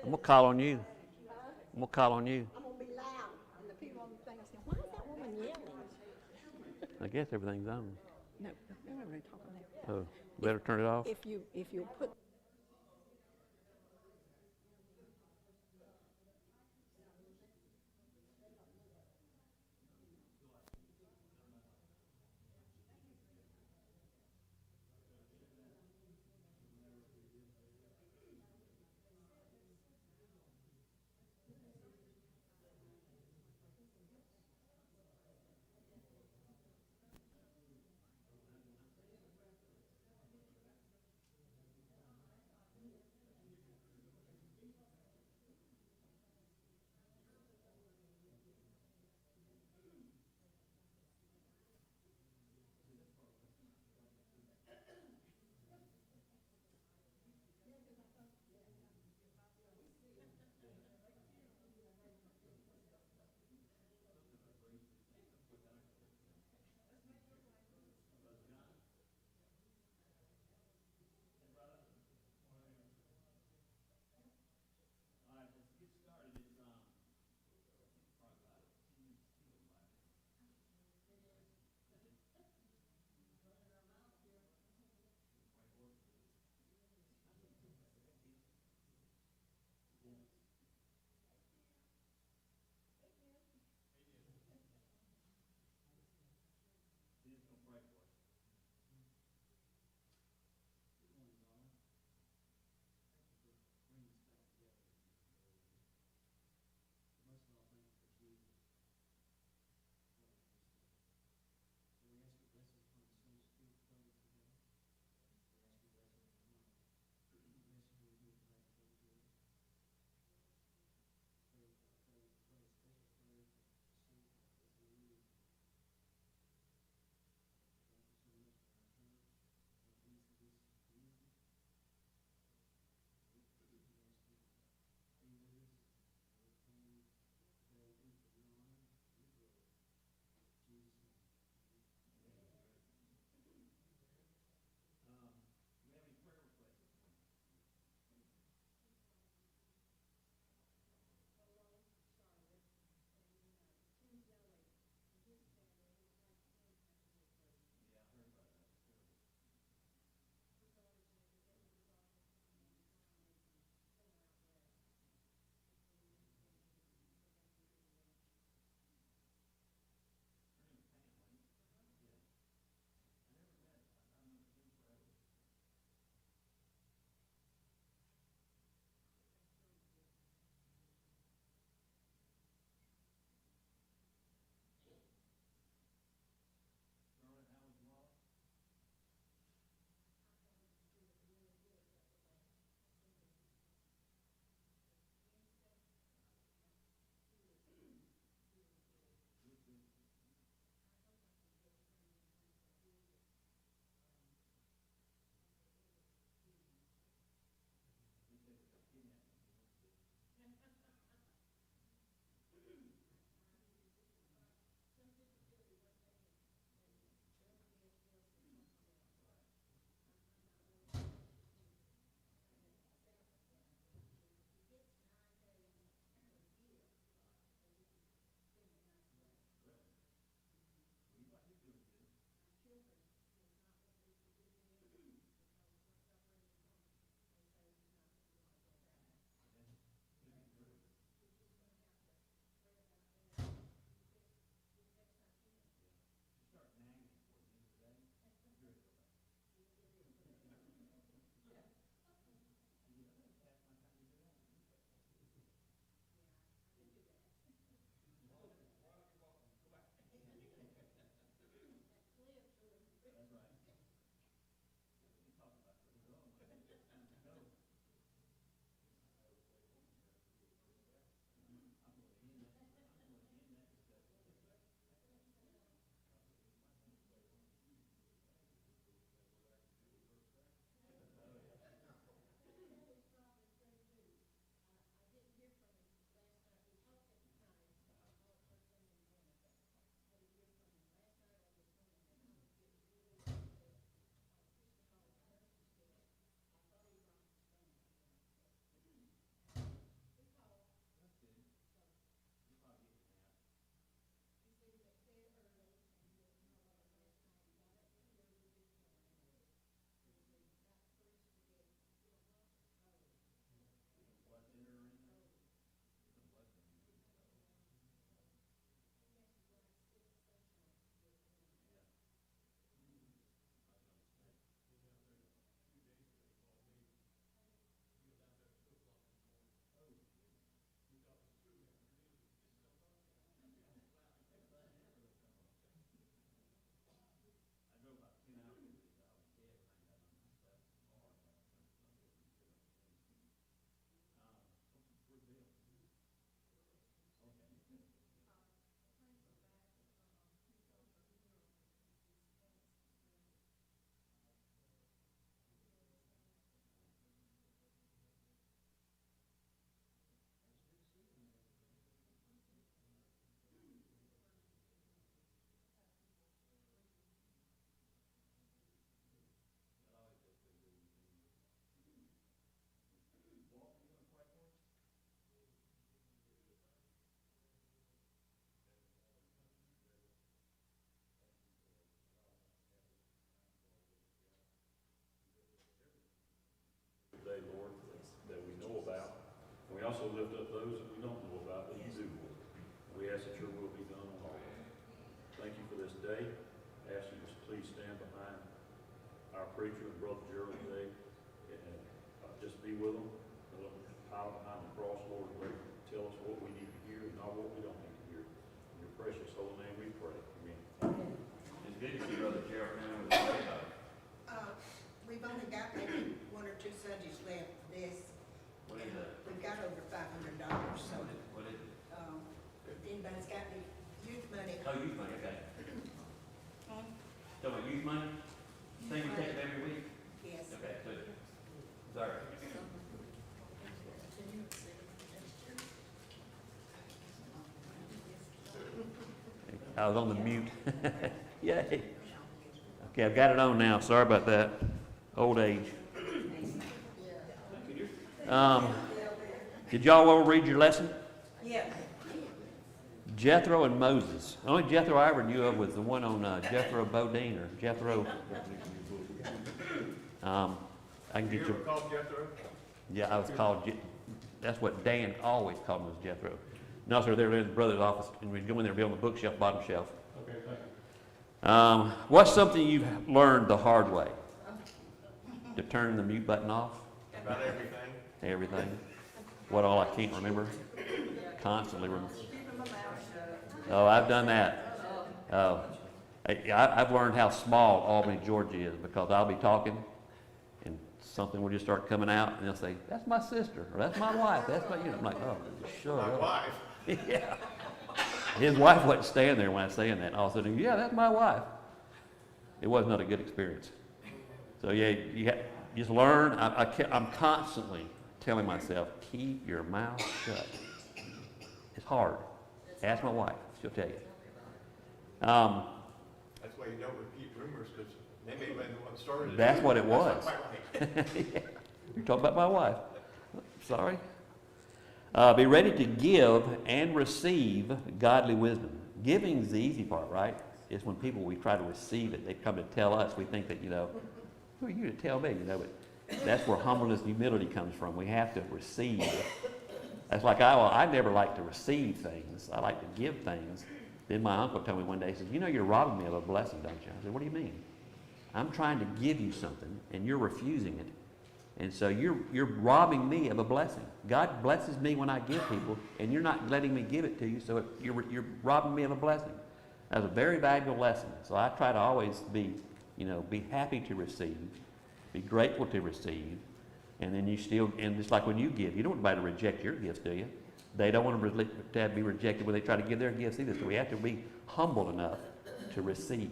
I'm gonna call on you. I'm gonna call on you. I'm gonna be loud, and the people on the thing are saying, "Why is that woman yelling?" I guess everything's on. No, we're not really talking now. Oh, better turn it off. If you put also lift up those that we don't know about, but you do. We ask that your will be done on all of them. Thank you for this day. I ask you to please stand behind our preacher and Brother Gerald today, and just be with them. Let them pile behind the cross, Lord, and let them tell us what we need to hear and not what we don't need to hear. In your precious holy name we pray. Amen. It's good to see Brother Gerald now with the radio. We've only got maybe 1 or 2 Sundays left for this. What is that? We've got over $500, so, What is it? if anybody's got any youth money. Oh, youth money, okay. So what, youth money? Thing we take every week? Yes. Okay, good. Sorry. I was on the mute. Yay. Okay, I've got it on now. Sorry about that. Old age. Did y'all all read your lesson? Yeah. Jethro and Moses. The only Jethro I ever knew of was the one on Jethro Bodine or Jethro. I can get you. Called Jethro? Yeah, I was called. That's what Dan always called me, was Jethro. No, sir, they're in his brother's office, and we go in there, be on the bookshelf, bottom shelf. Okay, thank you. What's something you've learned the hard way? To turn the mute button off? About everything. Everything. What all I can't remember? Constantly remember. Oh, I've done that. Oh, I've learned how small Albany, Georgia is, because I'll be talking and something will just start coming out and they'll say, "That's my sister," or "That's my wife." That's my, I'm like, "Oh, shut up." My wife. Yeah. His wife wasn't standing there when I was saying that. All of a sudden, "Yeah, that's my wife." It was not a good experience. So yeah, you just learn. I'm constantly telling myself, keep your mouth shut. It's hard. Ask my wife; she'll tell you. That's why you don't repeat rumors, because they may have been the one started it. That's what it was. That's not quite right. Yeah. You're talking about my wife. Sorry. Be ready to give and receive godly wisdom. Giving is the easy part, right? It's when we try to receive it. They come to tell us. We think that, who are you to tell me? But that's where humbleness and humility comes from. We have to receive. That's like I never like to receive things. I like to give things. Then my uncle told me one day, he says, "You're robbing me of a blessing, don't you?" I said, "What do you mean?" "I'm trying to give you something, and you're refusing it. And so you're robbing me of a blessing. God blesses me when I give people, and you're not letting me give it to you, so you're robbing me of a blessing." That's a very valuable lesson. So I try to always be happy to receive, be grateful to receive, and then and just like when you give, you don't want anybody to reject your gifts, do you? They don't want to be rejected when they try to give their gifts either. So we have to be humble enough to receive.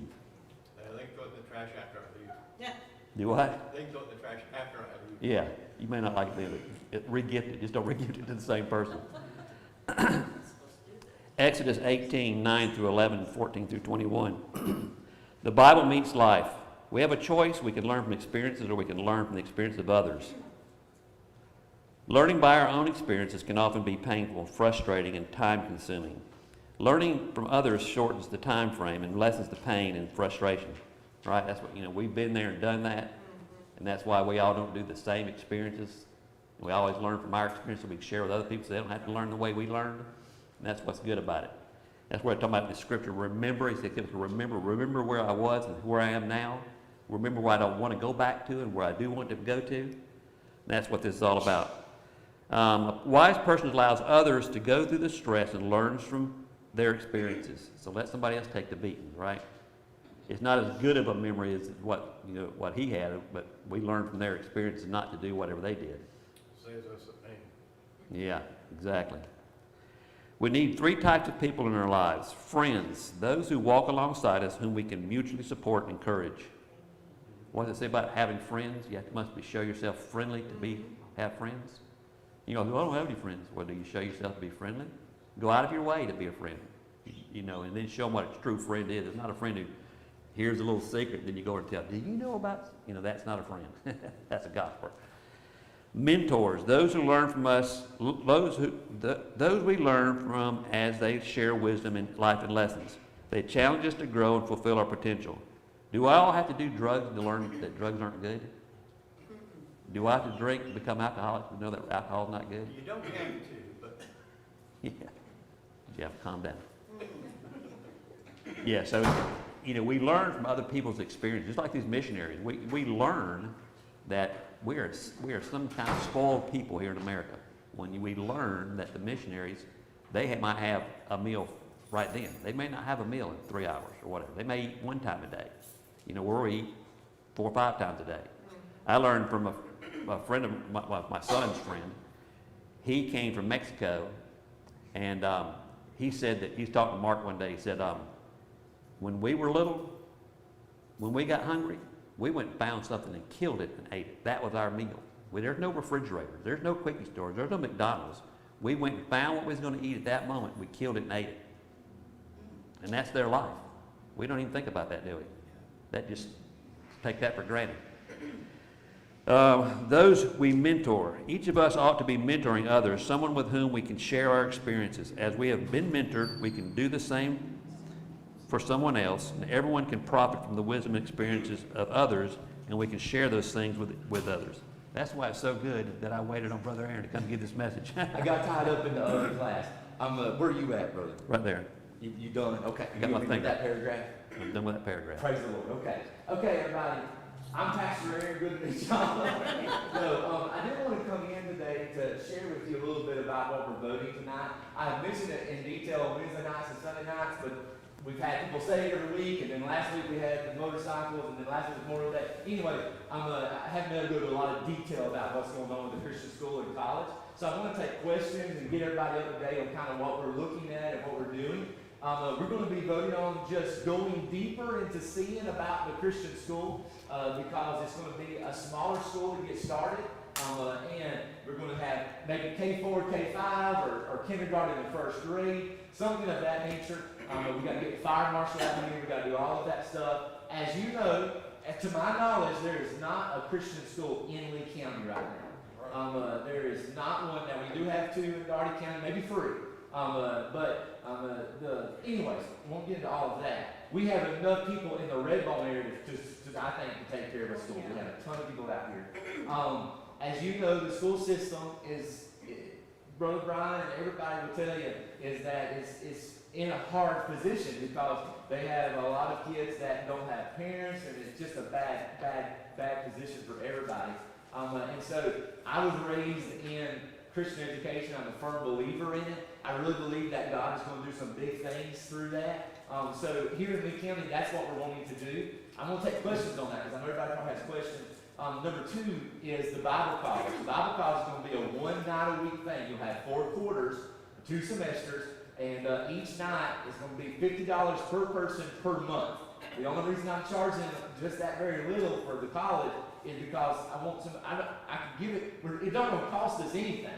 They can throw it in the trash after I leave. Yeah. Do what? They can throw it in the trash after I leave. Yeah, you may not like it, re-gift it. Just don't re-gift it to the same person. Exodus 18, 9 through 11, 14 through 21. The Bible meets life. We have a choice. We can learn from experiences, or we can learn from the experience of others. Learning by our own experiences can often be painful, frustrating, and time-consuming. Learning from others shortens the time frame and lessens the pain and frustration. Right? That's what we've been there and done that, and that's why we all don't do the same experiences. We always learn from our experience so we can share with other people, so they don't have to learn the way we learned. And that's what's good about it. That's what I'm talking about in the scripture. Remember, he said, remember where I was and where I am now. Remember where I don't want to go back to and where I do want to go to. And that's what this is all about. A wise person allows others to go through the stress and learns from their experiences. So let somebody else take the beating, right? It's not as good of a memory as what he had, but we learn from their experiences not to do whatever they did. Saves us a pain. Yeah, exactly. We need 3 types of people in our lives. Friends, those who walk alongside us, whom we can mutually support and encourage. What does it say about having friends? You must show yourself friendly to have friends. I don't have any friends. Well, do you show yourself to be friendly? Go out of your way to be a friend. And then show them what a true friend is. It's not a friend who here's a little secret, then you go and tell, "Do you know about," that's not a friend. That's a gospel. Mentors, those who learn from us, those we learn from as they share wisdom in life and lessons. They challenge us to grow and fulfill our potential. Do I all have to do drugs to learn that drugs aren't good? Do I have to drink to become alcoholic to know that alcohol's not good? You don't have to, but Yeah. You have to calm down. Yeah, so, we learn from other people's experiences, just like these missionaries. We learn that we are some kind of spoiled people here in America. When we learn that the missionaries, might have a meal right then. They may not have a meal in 3 hours or whatever. They may eat one time a day. Where we eat 4 or 5 times a day. I learned from a friend of my son's friend. He came from Mexico, and he said that, he's talking to Mark one day, he said, when we were little, when we got hungry, we went and found something and killed it and ate it. That was our meal. There's no refrigerators, there's no quickie stores, there's no McDonald's. We went and found what we was going to eat at that moment, we killed it and ate it. And that's their life. We don't even think about that, do we? That just, take that for granted. Those we mentor. Each of us ought to be mentoring others, someone with whom we can share our experiences. As we have been mentored, we can do the same for someone else, and everyone can profit from the wisdom and experiences of others, and we can share those things with others. That's why it's so good that I waited on Brother Aaron to come give this message. I got tied up in the other class. Where are you at, brother? Right there. You done? Okay. I got my read finger. that paragraph? I'm done with that paragraph. Praise the Lord. Okay. Okay, everybody. I'm Pastor Aaron. Good to meet y'all. So, I did want to come in today to share with you a little bit about what we're voting tonight. I've mentioned it in detail on Wednesday nights and Sunday nights, but we've had people say it every week, and then last week we had the motorcycles, and then last week was Memorial Day. Anyway, I haven't been able to go into a lot of detail about what's going on with the Christian school and college. So I want to take questions and get everybody up to date on kind of what we're looking at and what we're doing. We're going to be voting on just going deeper into seeing about the Christian school because it's going to be a smaller school to get started. And we're going to have maybe K4, K5, or kindergarten in first grade, something of that nature. We've got to get the fire marshal out here. We've got to do all of that stuff. As you know, to my knowledge, there is not a Christian school in Lee County right now. There is not one. Now, we do have 2 in Doherty County, maybe 3. Anyways, we won't get into all of that. We have enough people in the Redbone area to I think, to take care of a school. We have a ton of people out here. As you know, the school system is, Brother Brian and everybody will tell you, is that it's in a hard position because they have a lot of kids that don't have parents, and it's just a bad position for everybody. And so I was raised in Christian education. I'm a firm believer in it. I really believe that God is going to do some big things through that. So here in Lee County, that's what we're wanting to do. I'm going to take questions on that because I know everybody probably has questions. Number 2 is the Bible college. The Bible college is going to be a 1 night a week thing. You'll have 4 quarters, 2 semesters, and each night is going to be $50 per person per month. The only reason I'm charging just that very little for the college is because I want some. I can give it. It's not going to cost us anything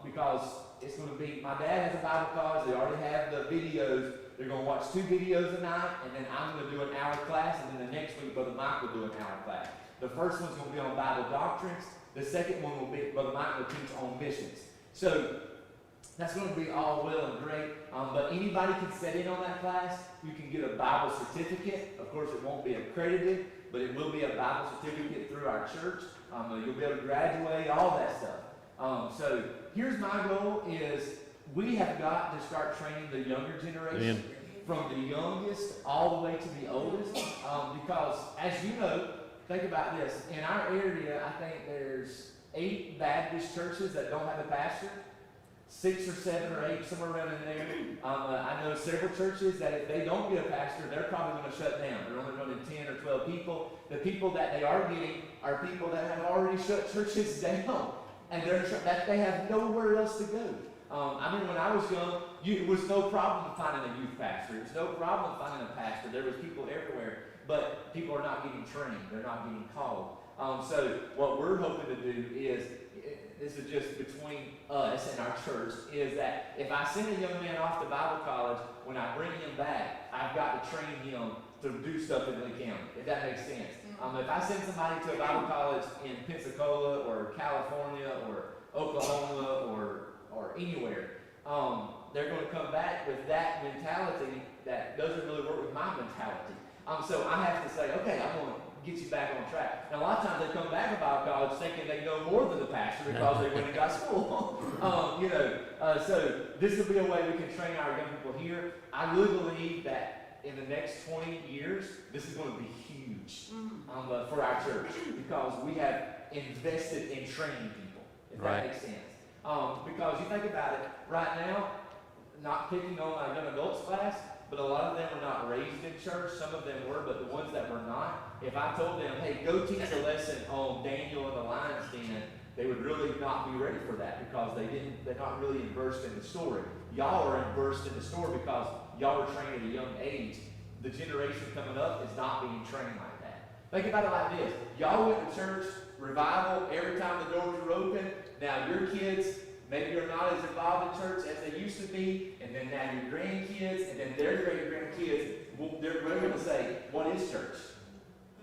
because it's going to be. My dad has a Bible college. They already have the videos. They're going to watch 2 videos a night, and then I'm going to do an hour class, and then the next week Brother Mike will do an hour class. The first one's going to be on Bible doctrines. The second one will be Brother Mike will teach on missions. So that's going to be all well and great, but anybody can set in on that class. You can get a Bible certificate. Of course, it won't be accredited, but it will be a Bible certificate through our church. You'll be able to graduate, all that stuff. So here's my goal is we have got to start training the younger generation from the youngest all the way to the oldest because, as you know, think about this. In our area, I think there's 8 Baptist churches that don't have a pastor. 6 or 7 or 8, somewhere around in there. I know several churches that if they don't get a pastor, they're probably going to shut down. They're only running 10 or 12 people. The people that they are getting are people that have already shut churches down, and they have nowhere else to go. I mean, when I was young, it was no problem finding a youth pastor. It was no problem finding a pastor. There was people everywhere, but people are not getting trained. They're not getting called. So what we're hoping to do is, this is just between us and our church, is that if I send a young man off to Bible college, when I bring him back, I've got to train him to do stuff in Lee County, if that makes sense. If I send somebody to a Bible college in Pensacola or California or Oklahoma or anywhere, they're going to come back with that mentality that doesn't really work with my mentality. So I have to say, okay, I'm going to get you back on track. Now, a lot of times they come back from Bible college thinking they know more than the pastor because they went and got school. So this will be a way we can train our young people here. I really believe that in the next 20 years, this is going to be huge for our church because we have invested in training people, if that makes sense. Because you think about it, right now, not picking on our young adults class, but a lot of them were not raised in church. Some of them were, but the ones that were not, if I told them, hey, go teach a lesson on Daniel and the lion's den, they would really not be ready for that because they're not really immersed in the story. Y'all are immersed in the story because y'all were trained at a young age. The generation coming up is not being trained like that. Think about it like this. Y'all went to church, revival, every time the doors were open. Now your kids, maybe you're not as involved in church as they used to be, and then now your grandkids, and then their great-grandkids, they're going to say, what is church?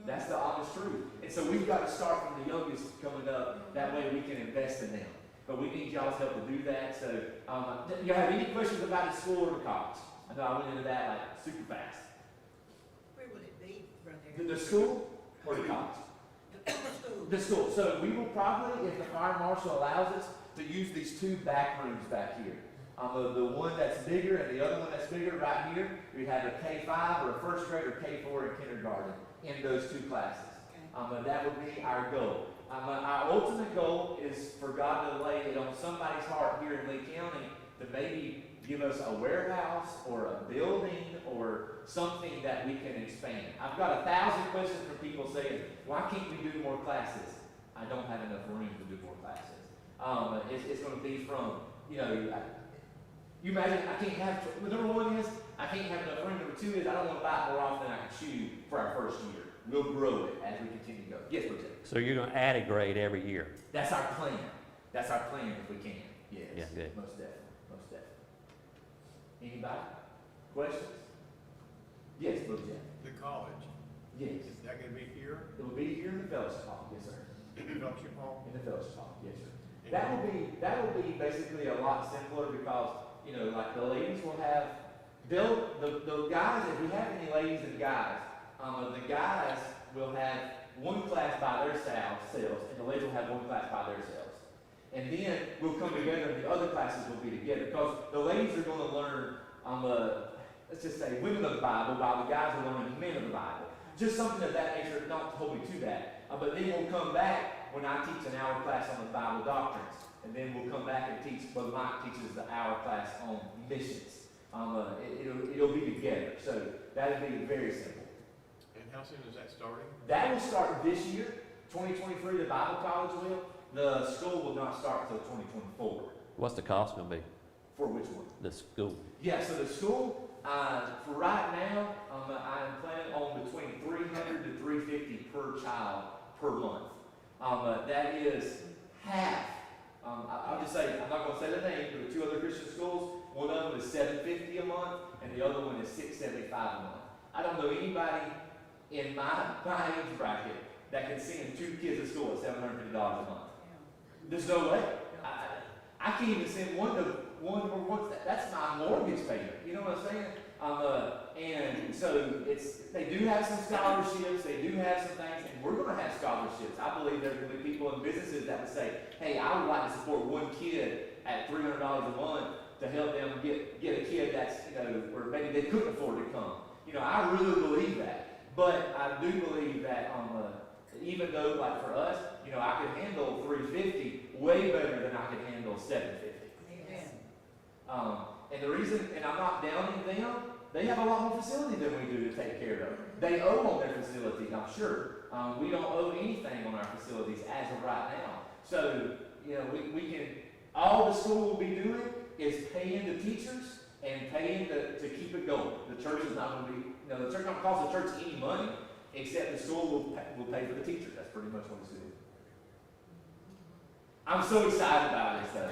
That's the honest truth. And so we've got to start from the youngest coming up. That way we can invest in them. But we need y'all's help to do that. So you have any questions about the school or the college? I know I went into that like super fast. Where would it be, brother? The school or the college? The school. The school. So we will probably, if the fire marshal allows us, to use these two back rooms back here. The one that's bigger and the other one that's bigger right here, we have a K-5 or a first grade or K-4 in kindergarten in those two classes. That would be our goal. Our ultimate goal is for God to lay it on somebody's heart here in Lee County to maybe give us a warehouse or a building or something that we can expand. I've got 1,000 questions from people saying, why can't we do more classes? I don't have enough room to do more classes. It's going to be from, you imagine I can't have, number one is, I can't have enough room. Number two is, I don't want to buy it more often than I can chew for our first year. We'll grow it as we continue to go. Yes, Lieutenant? So you're going to add a grade every year? That's our plan. That's our plan if we can. Yes. Yeah, good. Most definitely. Most definitely. Anybody? Questions? Yes, Lieutenant. The college, Yes. is that gonna be here It will be here in the fellowship hall. Yes, sir. in the fellowship hall? In the fellowship hall. Yes, sir. That will be basically a lot simpler because, like the ladies will have, the guys, if we have any ladies and guys, the guys will have one class by themselves, and the ladies will have one class by themselves. And then we'll come together and the other classes will be together because the ladies are going to learn, let's just say, women of the Bible, while the guys are learning men of the Bible. Just something of that nature, not totally to that. But then we'll come back when I teach an hour class on the Bible doctrines. And then we'll come back and teach, Brother Mike teaches the hour class on missions. It'll be together. So that'll be very simple. And how soon is that starting? That will start this year, 2023, the Bible college will. The school will not start until 2024. What's the cost going to be? For which one? The school? Yeah, so the school, for right now, I am planning on between $300 to $350 per child per month. That is half. I'll just say, I'm not going to say the name, but the two other Christian schools, one of them is $750 a month, and the other one is $675 a month. I don't know anybody in my age bracket that can send two kids to school at $750 a month. There's no way. I can't even send one that's my mortgage payment. You know what I'm saying? And so they do have some scholarships, they do have some things, and we're going to have scholarships. I believe there are going to be people in businesses that would say, hey, I would like to support one kid at $300 a month to help them get a kid that's, or maybe they couldn't afford to come. I really believe that. But I do believe that even though, like for us, I could handle $350 way better than I could handle $750. Amen. And the reason, and I'm not downing them, they have a lot more facility than we do to take care of. They owe on their facilities, I'm sure. We don't owe anything on our facilities as of right now. So, we can, all the school will be doing is paying the teachers and paying to keep it going. The church is not going to be, the church don't cost the church any money, except the school will pay for the teachers. That's pretty much what it's doing. I'm so excited about this though.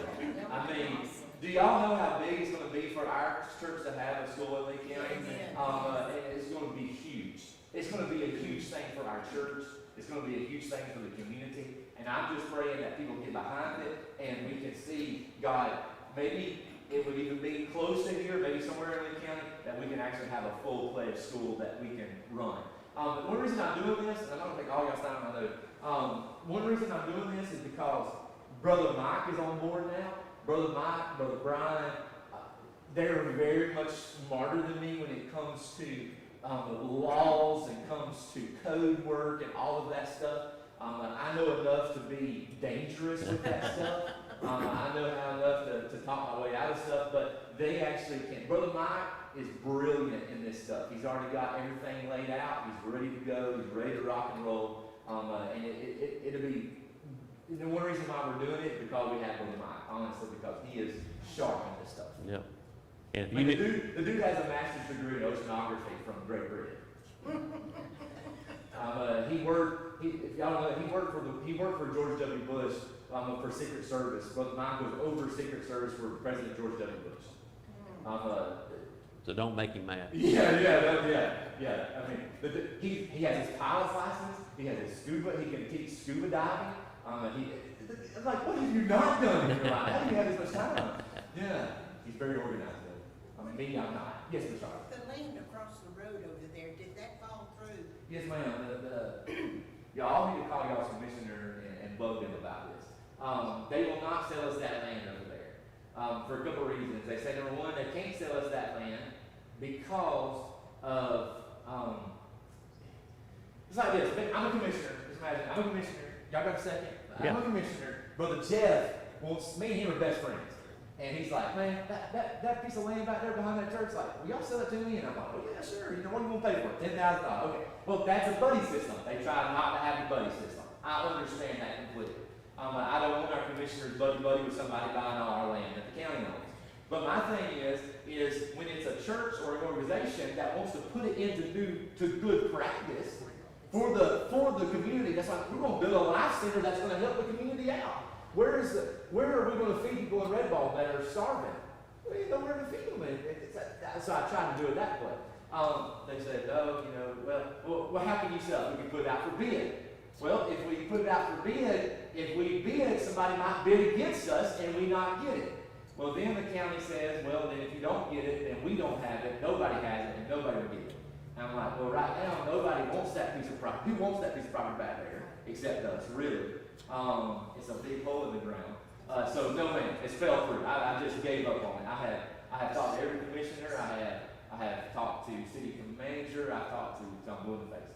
I mean, do y'all know how big it's going to be for our church to have a school in Lee County? It's going to be huge. It's going to be a huge thing for our church. It's going to be a huge thing for the community. And I'm just praying that people get behind it and we can see God, maybe it would even be close to here, maybe somewhere in Lee County, that we can actually have a full-fledged school that we can run. One reason I'm doing this, and I don't think all y'all signed my note. One reason I'm doing this is because Brother Mike is on board now. Brother Mike, Brother Brian, they're very much smarter than me when it comes to the laws and comes to code work and all of that stuff. I know enough to be dangerous with that stuff. I know how enough to talk my way out of stuff, but they actually can. Brother Mike is brilliant in this stuff. He's already got everything laid out. He's ready to go. He's ready to rock and roll. And it'll be, the one reason why we're doing it is because we have Brother Mike, honestly, because he is sharp in this stuff. Yep. And I mean, the dude has a master's degree in oceanography from Great Britain. If y'all know, he worked for George W. Bush for Secret Service. Brother Mike was over Secret Service for President George W. Bush. so don't make him mad. Yeah. I mean, he has his pilot's license. He has his scuba. He can teach scuba diving. I'm like, what have you not done in your life? How do you have this much time? Yeah, he's very organized though. Me, I'm not. Yes, Mr. Charles. The land across the road over there, did that fall through? Yes, ma'am. Y'all need to call y'all's commissioner and bug them about this. They will not sell us that land over there for a couple of reasons. They say, number one, they can't sell us that land because of, it's like this. I'm a commissioner. Just imagine, I'm a commissioner. Y'all got a second? Yeah. I'm a commissioner. Brother Jeff wants, me and him are best friends. And he's like, man, that piece of land back there behind that church, like, will y'all sell it to me? And I'm like, oh yeah, sure. You know, what are you gonna pay for it? $10,000. Okay. Well, that's a buddy system. They try not to have a buddy system. I understand that completely. I don't want our commissioners buddy with somebody buying all our land that the county owns. But my thing is when it's a church or an organization that wants to put it to good practice for the community, that's like, we're gonna build a life center that's gonna help the community out. Where are we going to feed people in Red Ball that are starving? We ain't nowhere to feed them. So I tried to do it that way. They said, oh, you know, well, how can you sell it? We can put it out for bid. Well, if we put it out for bid, if we bid, somebody might bid against us and we not get it. Well, then the county says, well, then if you don't get it, then we don't have it, nobody has it, and nobody will get it. And I'm like, well, right now, nobody wants that piece of property. Who wants that piece of property back there except us, really? It's a big hole in the ground. So no man, it's fell through. I just gave up on it. I have talked to every commissioner. I have talked to city manager. I talked to John Blumenface.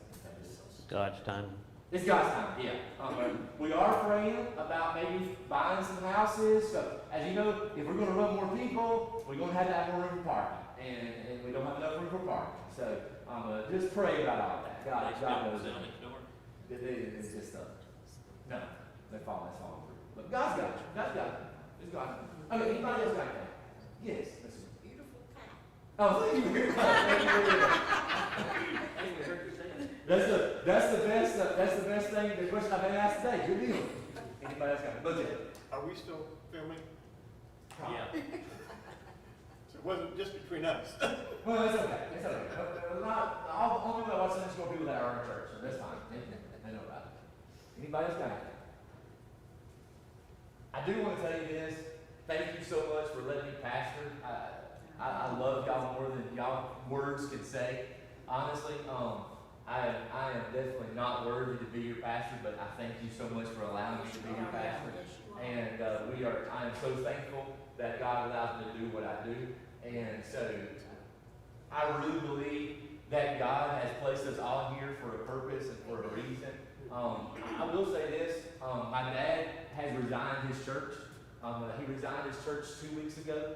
God's time. It's God's time, yeah. We are praying about maybe buying some houses. So as you know, if we're going to run more people, we're going to have more room for parking, and we don't have enough room for parking. So just pray about all that. God knows. It's just no. That's falling through. But God's got you. God's got it. It's God. Okay, anybody else got that? Yes. Beautiful cow. Oh, thank you very much. Thank you very much. That's the best thing, the question I've been asked today. Good deal. Anybody else got it? Budget. Are we still filming? Yeah. So it wasn't just between us. Well, it's okay. It's okay. Only way I watch Sunday school people that are in our church, so that's fine. They know about it. Anybody else got it? I do want to tell you this. Thank you so much for letting me pastor. I love y'all more than y'all words can say. Honestly, I am definitely not worthy to be your pastor, but I thank you so much for allowing me to be your pastor. And I am so thankful that God allows me to do what I do. And so I really believe that God has placed us all here for a purpose and for a reason. I will say this, my dad has resigned his church. He resigned his church 2 weeks ago.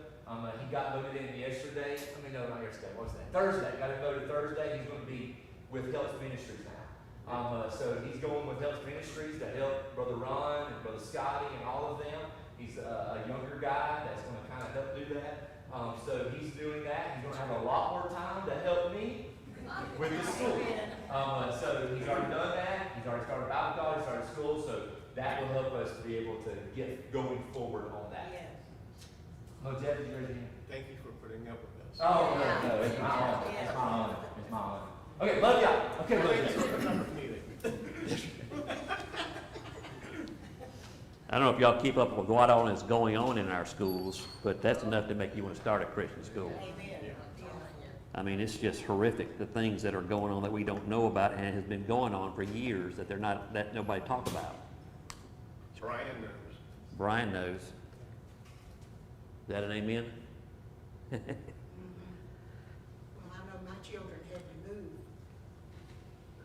He got voted in yesterday. Not yesterday, what was that? Thursday, got him voted Thursday. He's going to be with Health Ministries now. So he's going with Health Ministries to help Brother Ron and Brother Scotty and all of them. He's a younger guy that's going to kind of help do that. So he's doing that. He's going to have a lot more time to help me with the school. So he's already done that. He's already started Bible college, started school, so that will help us to be able to get going forward on that. Yes. Oh, Jeff, did you raise your hand? Thank you for putting up with us. Oh, no, it's my honor. It's my honor. It's my honor. Okay, love y'all. Okay, love y'all. I don't know if y'all keep up with what all is going on in our schools, but that's enough to make you want to start a Christian school. Amen. I mean, it's just horrific, the things that are going on that we don't know about and has been going on for years that nobody talk about. Brian knows. Brian knows. Is that an amen? Well, I know my children had to move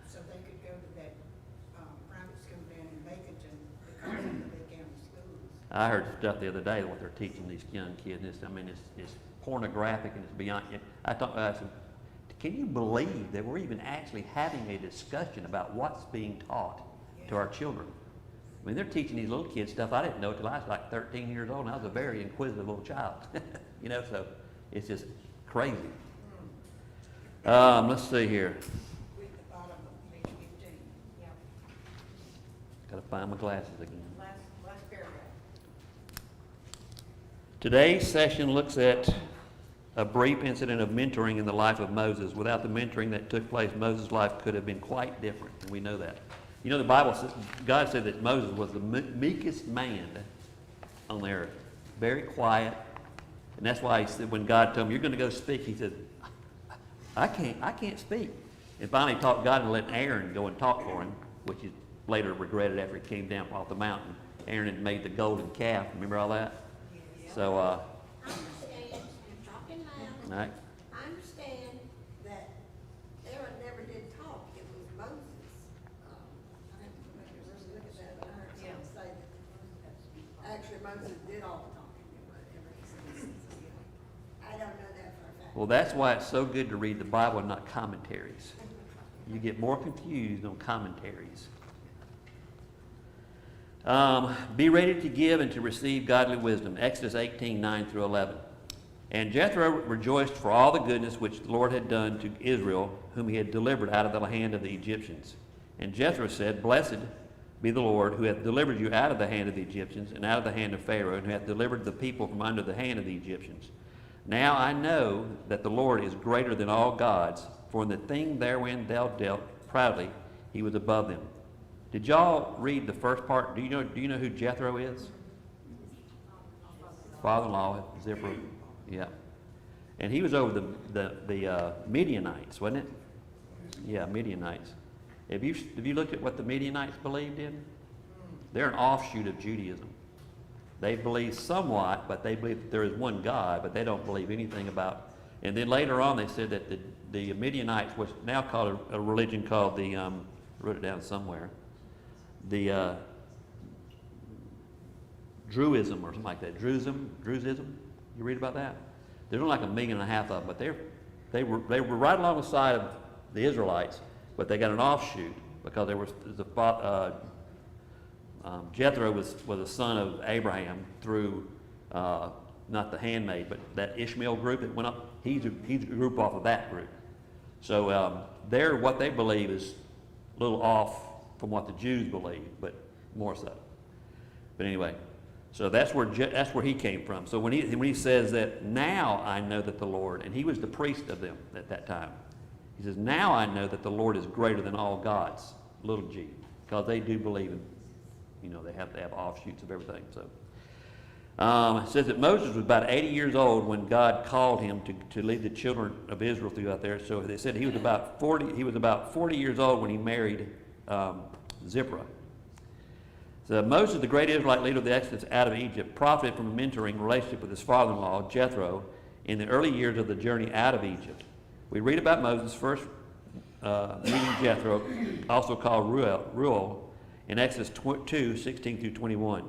so they could go to that, private school down in Baconton because of the big county schools. I heard stuff the other day, what they're teaching these young kids. I mean, it's pornographic and it's beyond. I said, can you believe that we're even actually having a discussion about what's being taught to our children? I mean, they're teaching these little kids stuff I didn't know till I was like 13 years old, and I was a very inquisitive little child. You know, so it's just crazy. Let's see here. With the bottom of page 15, yeah, Got to find my glasses again. last paragraph. Today's session looks at a brief incident of mentoring in the life of Moses. Without the mentoring that took place, Moses' life could have been quite different, and we know that. You know, the Bible says, God said that Moses was the meekest man on the earth. Very quiet. And that's why he said, when God told him, you're going to go speak, he said, I can't speak. And finally taught God to let Aaron go and talk for him, which he later regretted after he came down off the mountain. Aaron had made the golden calf. Remember all that? So, I understand, you're talking loud. all right. I understand that Aaron never did talk, it was Moses. I have to really look at that, but I heard someone say that actually Moses did all the talking or whatever he says. I don't know that for a fact. Well, that's why it's so good to read the Bible and not commentaries. You get more confused on commentaries. Be ready to give and to receive godly wisdom. Exodus 18, 9 through 11. And Jethro rejoiced for all the goodness which the Lord had done to Israel, whom he had delivered out of the hand of the Egyptians. And Jethro said, Blessed be the Lord, who hath delivered you out of the hand of the Egyptians, and out of the hand of Pharaoh, and who hath delivered the people from under the hand of the Egyptians. Now I know that the Lord is greater than all gods, for in the thing therein thou dealt proudly, he was above them. Did y'all read the first part? Do you know who Jethro is? Father-in-law, Zipporah. Yeah. And he was over the Midianites, wasn't it? Yeah, Midianites. Have you looked at what the Midianites believed in? They're an offshoot of Judaism. They believe somewhat, but they believe that there is one God, but they don't believe anything about. And then later on, they said that the Midianites was now called a religion called the I wrote it down somewhere. The Druidism or something like that. Druidism. You read about that? There's only like 1.5 million of them, but they were right along the side of the Israelites, but they got an offshoot because there was Jethro was a son of Abraham through not the handmaid, but that Ishmael group that went up. He's a group off of that group. So what they believe is a little off from what the Jews believe, but more so. But anyway, so that's where he came from. So when he says that, now I know that the Lord, and he was the priest of them at that time. He says, now I know that the Lord is greater than all gods, little g, because they do believe in, they have to have offshoots of everything. So it says that Moses was about 80 years old when God called him to lead the children of Israel throughout there. So they said he was about 40 years old when he married Zipporah. So Moses, the great Israelite leader of the Exodus out of Egypt, profited from a mentoring relationship with his father-in-law, Jethro, in the early years of the journey out of Egypt. We read about Moses' first meeting Jethro, also called Reuel, in Exodus 2, 16 through 21.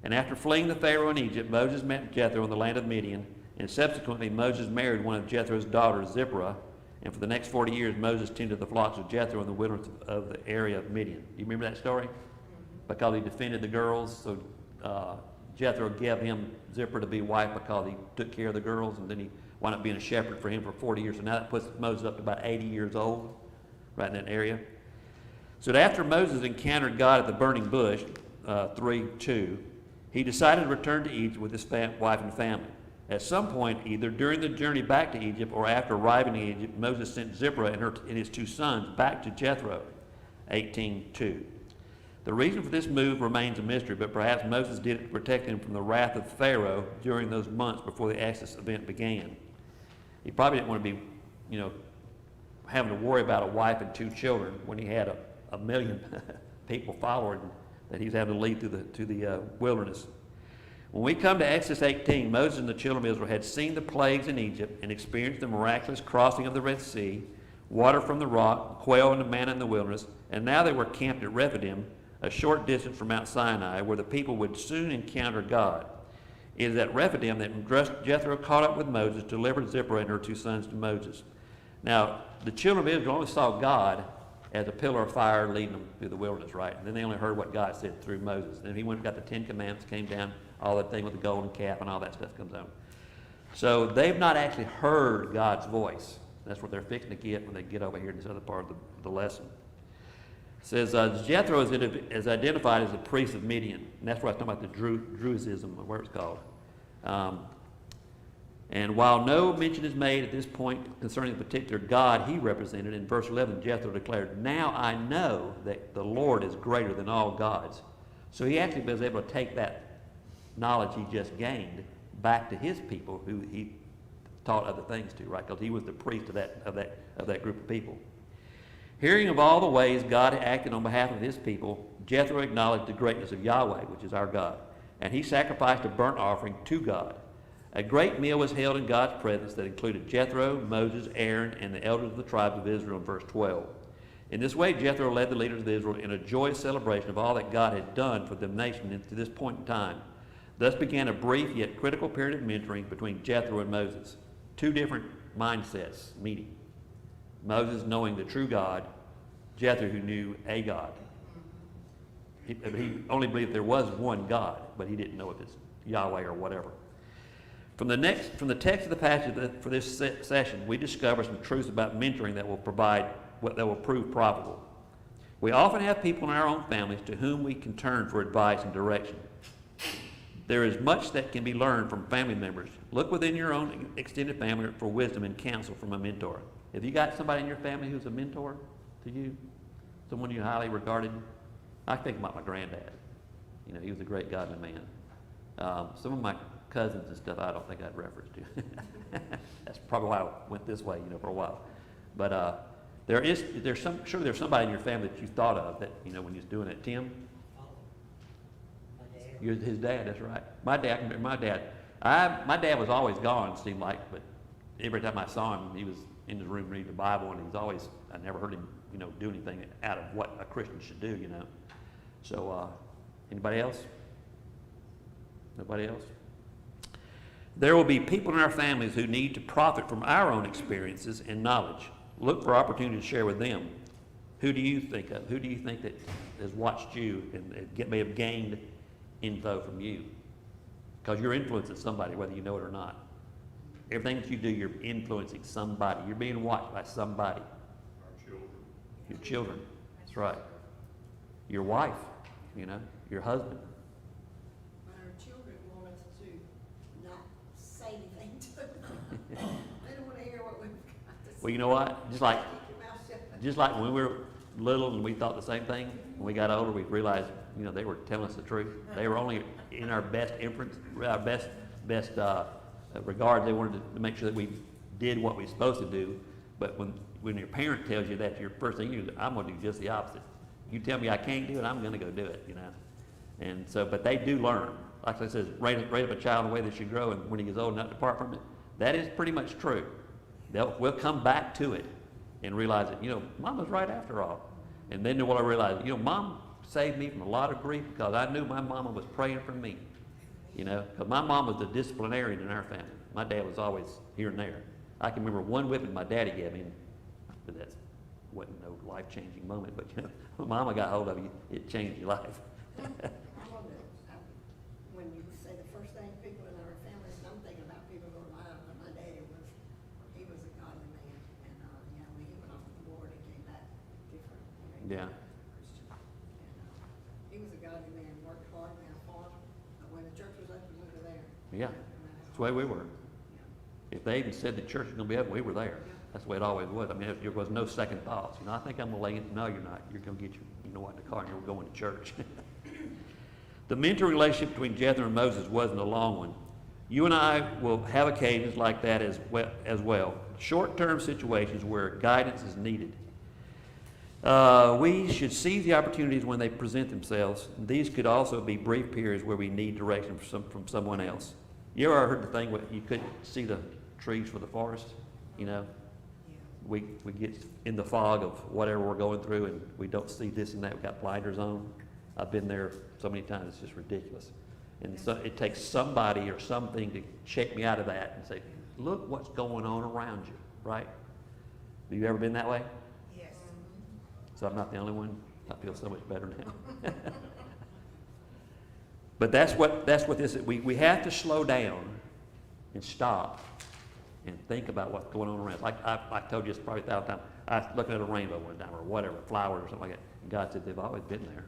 And after fleeing the Pharaoh in Egypt, Moses met Jethro in the land of Midian, and subsequently Moses married one of Jethro's daughters, Zipporah, and for the next 40 years Moses tended the flocks of Jethro in the wilderness of the area of Midian. Do you remember that story? Because he defended the girls, so Jethro gave him Zipporah to be wife because he took care of the girls, and then he wound up being a shepherd for him for 40 years. So now that puts Moses up to about 80 years old, right in that area. So after Moses encountered God at the burning bush, 3:2, he decided to return to Egypt with his wife and family. At some point, either during the journey back to Egypt or after arriving in Egypt, Moses sent Zipporah and his 2 sons back to Jethro, 18:2. The reason for this move remains a mystery, but perhaps Moses did it to protect him from the wrath of Pharaoh during those months before the Exodus event began. He probably didn't want to be you know, having to worry about a wife and 2 children when he had a million people following that he's having to lead to the wilderness. When we come to Exodus 18, Moses and the children of Israel had seen the plagues in Egypt and experienced the miraculous crossing of the Red Sea, water from the rock, quail and the manna in the wilderness, and now they were camped at Rephidim, a short distance from Mount Sinai, where the people would soon encounter God. It is at Rephidim that Jethro caught up with Moses, delivered Zipporah and her 2 sons to Moses. Now, the children of Israel only saw God as a pillar of fire leading them through the wilderness, right? And then they only heard what God said through Moses. Then he went and got the 10 Commandments, came down, all that thing with the golden calf and all that stuff comes out. So they've not actually heard God's voice. That's what they're fixing to get when they get over here in this other part of the lesson. It says, Jethro is identified as the priest of Midian. And that's what I was talking about, the Druidism, or whatever it's called. And while no mention is made at this point concerning the particular God he represented, in verse 11, Jethro declared, "Now I know that the Lord is greater than all gods." So he actually was able to take that knowledge he just gained back to his people, who he taught other things to, right? Because he was the priest of that group of people. Hearing of all the ways God had acted on behalf of his people, Jethro acknowledged the greatness of Yahweh, which is our God, and he sacrificed a burnt offering to God. A great meal was held in God's presence that included Jethro, Moses, Aaron, and the elders of the tribes of Israel in verse 12. In this way, Jethro led the leaders of Israel in a joyous celebration of all that God had done for the nation to this point in time. Thus began a brief yet critical period of mentoring between Jethro and Moses. 2 different mindsets meeting. Moses knowing the true God, Jethro who knew a God. He only believed there was one God, but he didn't know if it's Yahweh or whatever. From the text of the passage for this session, we discover some truths about mentoring that will prove profitable. We often have people in our own families to whom we can turn for advice and direction. There is much that can be learned from family members. Look within your own extended family for wisdom and counsel from a mentor. Have you got somebody in your family who's a mentor to you? Someone you highly regarded? I think about my granddad. You know, he was a great godly man. Some of my cousins and stuff, I don't think I'd reference to. That's probably why I went this way, for a while. But there's somebody in your family that you thought of that, when you was doing it. Tim? You're his dad, that's right. My dad was always gone, it seemed like, but every time I saw him, he was in his room reading the Bible, and I never heard him, do anything out of what a Christian should do, So, anybody else? Nobody else? There will be people in our families who need to profit from our own experiences and knowledge. Look for opportunity to share with them. Who do you think of? Who do you think that has watched you and may have gained info from you? Because you're influencing somebody, whether you know it or not. Everything that you do, you're influencing somebody. You're being watched by somebody. Our children. Your children. That's right. Your wife, your husband. But our children want us to not say anything to them. They don't want to hear what we've got to say. Well, you know what? Just like Keep your mouth shut. Just like when we were little and we thought the same thing, when we got older, we realized, they were telling us the truth. They were only in our best inference, our best regard. They wanted to make sure that we did what we were supposed to do. But when your parent tells you that, your first thing you do, I'm going to do just the opposite. You tell me I can't do it, I'm going to go do it, And so, but they do learn. Like I said, raise up a child in the way they should grow, and when he gets old enough to depart from it, that is pretty much true. We'll come back to it and realize that, Mom was right after all. And then we'll realize, Mom saved me from a lot of grief because I knew my mama was praying for me. Because my mom was the disciplinarian in our family. My dad was always here and there. I can remember one whipping my daddy gave me, but that wasn't no life-changing moment. But when Mama got hold of you, it changed your life. When you say the first thing people in our families, I'm thinking about people who are alive, but my daddy he was a godly man, and when he went off to the war and came back different. Yeah. Christian. And he was a godly man, worked hard, ran a farm, but when the church was open, we were there. Yeah. That's the way we were. If they even said the church was going to be open, we were there. That's the way it always was. I mean, there was no second thoughts. I think I'm going to lay it. No, you're not. You're going to get in the car and you're going to church. The mentoring relationship between Jethro and Moses wasn't a long one. You and I will have occasions like that as well. short-term situations where guidance is needed. We should seize the opportunities when they present themselves. These could also be brief periods where we need direction from someone else. You ever heard the thing where you couldn't see the trees for the forest? You know, Yeah. we get in the fog of whatever we're going through and we don't see this and that. We've got blinders on. I've been there so many times, it's just ridiculous. And so it takes somebody or something to check me out of that and say, look what's going on around you, right? Have you ever been that way? Yes. So I'm not the only one. I feel so much better now. But that's what this is. We have to slow down and stop and think about what's going on around us. Like I told you this probably 1,000 times. I was looking at a rainbow one time or whatever, flowers or something like that. And God said, they've always been there.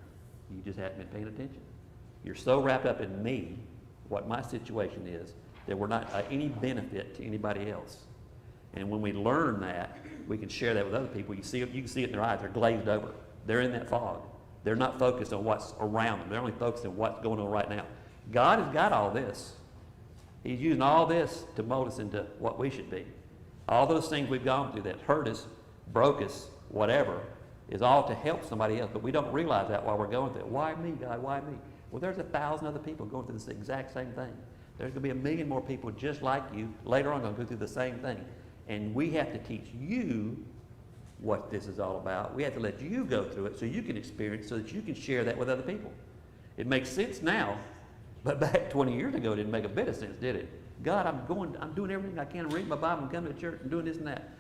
You just haven't been paying attention. You're so wrapped up in me, what my situation is, that we're not any benefit to anybody else. And when we learn that, we can share that with other people. You can see it in their eyes. They're glazed over. They're in that fog. They're not focused on what's around them. They're only focused on what's going on right now. God has got all this. He's using all this to mold us into what we should be. All those things we've gone through that hurt us, broke us, whatever, is all to help somebody else. But we don't realize that while we're going through it. Why me, God? Why me? Well, there's 1,000 other people going through this exact same thing. There's going to be 1 million more people just like you later on going to go through the same thing. And we have to teach you what this is all about. We have to let you go through it so you can experience, so that you can share that with other people. It makes sense now, but back 20 years ago it didn't make a bit of sense, did it? God, I'm doing everything I can, reading my Bible and coming to church and doing this and that.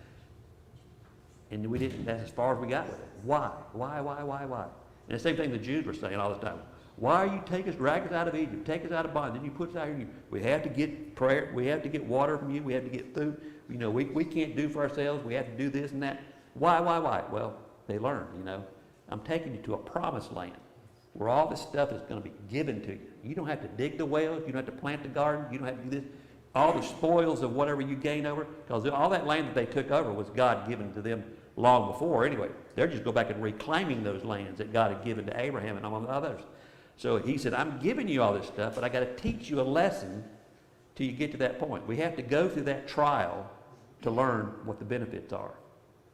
And we didn't, that's as far as we got with it. Why? And the same thing the Jews were saying all the time. Why are you drag us out of Egypt, take us out of bondage, then you put us out here, we have to get prayer, we have to get water from you, we have to get food. You know, we can't do for ourselves, we have to do this and that. Why? Well, they learned, you know. I'm taking you to a promised land where all this stuff is going to be given to you. You don't have to dig the wells, you don't have to plant the garden, you don't have to do this. All the spoils of whatever you gain over, because all that land that they took over was God given to them long before anyway. They're just go back and reclaiming those lands that God had given to Abraham and all the others. So he said, I'm giving you all this stuff, but I got to teach you a lesson till you get to that point. We have to go through that trial to learn what the benefits are.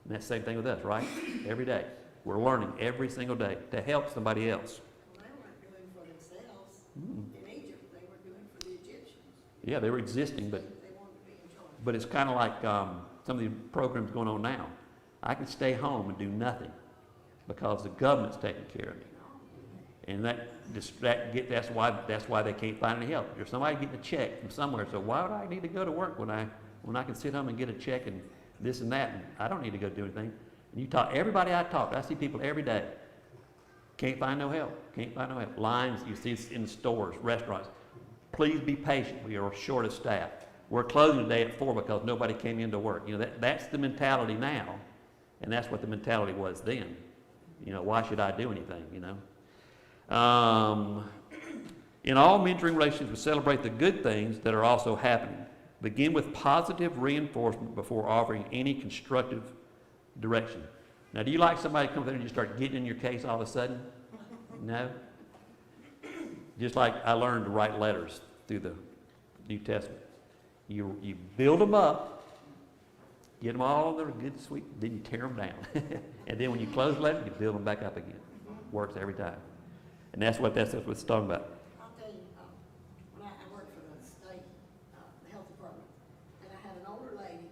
And that's the same thing with us, right? Every day. We're learning every single day to help somebody else. Well, they weren't doing for themselves. In Egypt, they were doing for the Egyptians. Yeah, they were existing, but They wanted to be in charge. But it's kind of like some of the programs going on now. I can stay home and do nothing because the government's taking care of me. And that's why they can't find any help. There's somebody getting a check from somewhere. So why would I need to go to work when I can sit home and get a check and this and that? And I don't need to go do anything. And you talk, everybody I talk to, I see people every day. Can't find no help. Lines you see in stores, restaurants. Please be patient. We are short of staff. We're closing today at 4 because nobody came in to work. You know, that's the mentality now, and that's what the mentality was then. You know, why should I do anything, you know? In all mentoring relationships, we celebrate the good things that are also happening. Begin with positive reinforcement before offering any constructive direction. Now, do you like somebody to come there and just start getting in your case all of a sudden? No? Just like I learned to write letters through the New Testament. You build them up, get them all they're good, sweet, then you tear them down. And then when you close the letter, you build them back up again. Works every time. And that's what it's talking about. I'll tell you, when I worked for the state, the health department, and I had an older lady,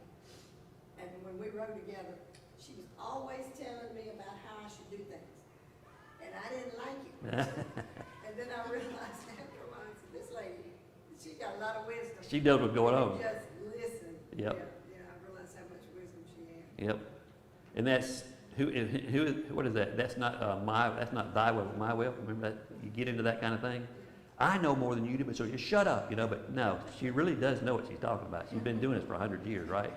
and when we rode together, she was always telling me about how I should do things. And I didn't like it. And then I realized after a while, I said, this lady, she got a lot of wisdom. She knows what's going on. Just listen. Yep. Yeah, I realized how much wisdom she had. Yep. And that's what is that? That's not thy will, my will. Remember that? You get into that kind of thing. I know more than you do, but so just shut up, you know. But no, she really does know what she's talking about. She's been doing this for 100 years, right?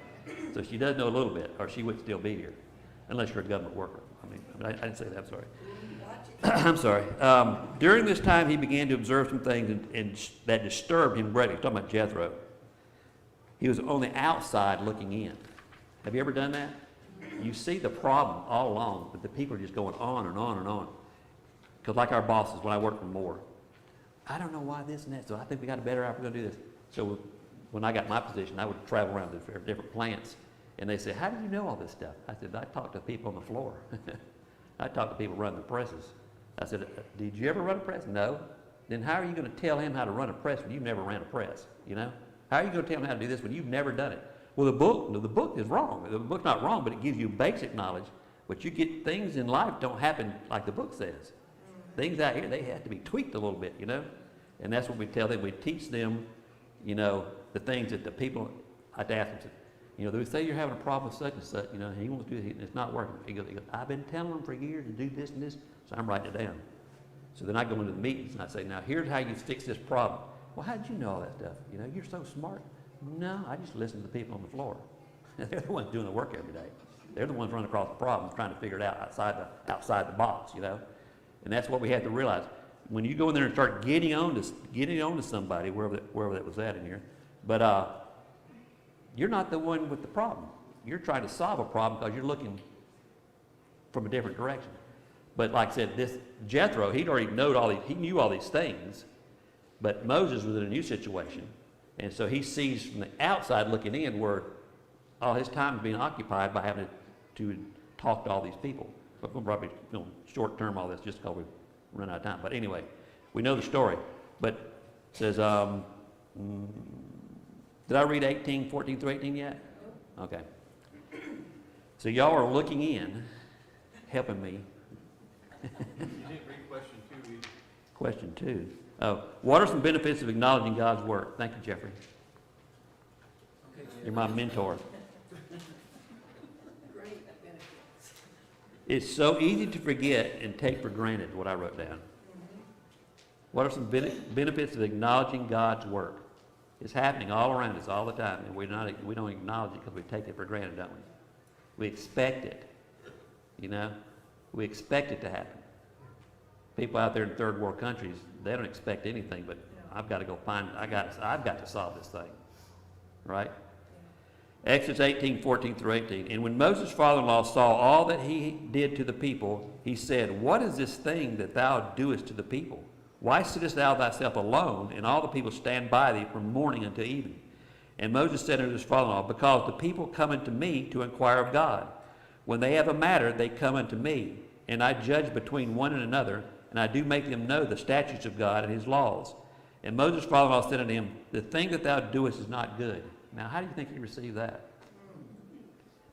So she does know a little bit, or she would still be here, unless you're a government worker. I didn't say that. I'm sorry. I'm sorry. During this time, he began to observe some things and that disturbed him greatly. He's talking about Jethro. He was on the outside looking in. Have you ever done that? You see the problem all along, but the people are just going on and on and on. Because like our bosses, when I worked for Moore, I don't know why this and that, so I think we got a better idea, we're going to do this. So when I got my position, I would travel around to different plants, And they said, how do you know all this stuff? I said, I talk to people on the floor. I talk to people running the presses. I said, did you ever run a press? No. Then how are you going to tell him how to run a press when you've never ran a press? You know? How are you going to tell him how to do this when you've never done it? Well, the book is wrong. The book's not wrong, but it gives you basic knowledge. But you get things in life don't happen like the book says. Things out here, they have to be tweaked a little bit, you know? And that's what we tell them. We teach them, you know, the things that the people, I have to ask them, you know, they say you're having a problem with such and such, you know, he wants to do it, and it's not working. He goes, I've been telling them for years to do this and this, so I'm writing it down. So then I go into the meetings and I say, now here's how you fix this problem. Well, how did you know all that stuff? You know, you're so smart. No, I just listen to the people on the floor. They're the ones doing the work every day. They're the ones running across the problems, trying to figure it out outside the box, you know. And that's what we have to realize. When you go in there and start getting on to somebody, wherever that was at in here, but you're not the one with the problem. You're trying to solve a problem because you're looking from a different direction. But like I said, this Jethro, he knew all these things, but Moses was in a new situation. And so he sees from the outside looking in where all his time is being occupied by having to talk to all these people. But we'll probably short term all this just because we've run out of time. But anyway, we know the story. But it says, did I read 14 through 18 yet? Okay. So y'all are looking in, helping me. You didn't read question 2 either. Question 2. Oh, what are some benefits of acknowledging God's work? Thank you, Jeffrey. You're my mentor. Great benefits. It's so easy to forget and take for granted what I wrote down. What are some benefits of acknowledging God's work? It's happening all around us all the time, and we don't acknowledge it because we take it for granted, don't we? We expect it, you know? We expect it to happen. People out there in third world countries, they don't expect anything, but I've got to go I've got to solve this thing, right? Exodus 18:14 through 18. And when Moses' father-in-law saw all that he did to the people, he said, what is this thing that thou doest to the people? Why sittest thou thyself alone, and all the people stand by thee from morning until evening? And Moses said unto his father-in-law, because the people come unto me to inquire of God. When they have a matter, they come unto me, and I judge between one and another, and I do make them know the statutes of God and his laws. And Moses' father-in-law said unto him, the thing that thou doest is not good. Now, how do you think he received that?